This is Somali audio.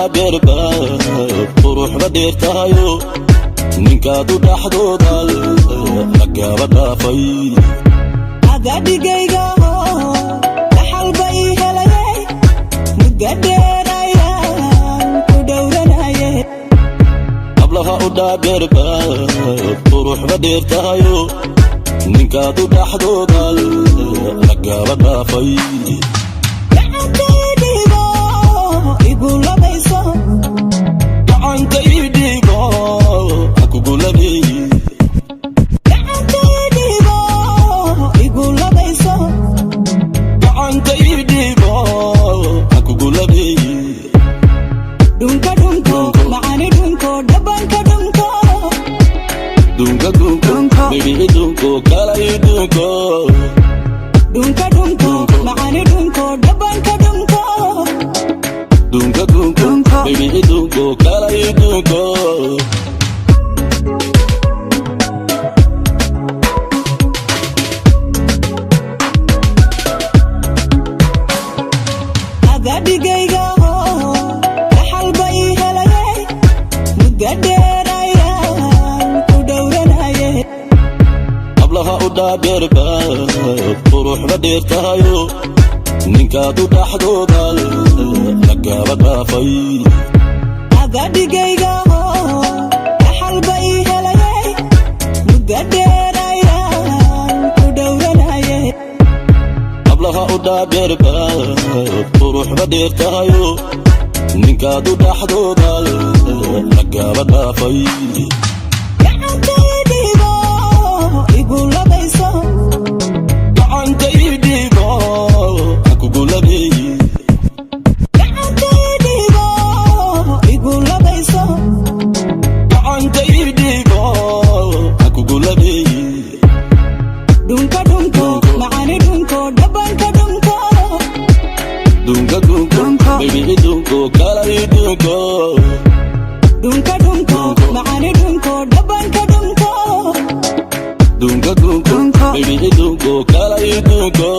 dhaadheerba quruxda dheertahayo ninkaadu dhaxdooda lagaba dhaafay agadigayga dhaxal bay helay muddo dheer ayaan ku dhowranaye hablaha u dhaadheerba quruxda dheertahayo ninkaadu dhaxdooda lagaba dhaafay Baby dunko kala dunko dunka dunko maani dunko dabanka dunko dunka dunko baby dunko kala dunko agadigayga dhaxal bay helay muddo dheer ayaan ku dhowranaye hablaha u dhaadheerba quruxda dheertahayo ninkaadu dhaxdooda lagaba dhaafay agadigayga dhaxal bay helay muddo dheer ayaan ku dhowranaye hablaha u dhaadheerba quruxda dheertahayo ninkaadu dhaxdooda lagaba dhaafay dunka dunko maani dunko dabanka dunko dunka dunko baby dunko kala dunko dunka dunko maani dunko dabanka dunko dunka dunko baby dunko kala dunko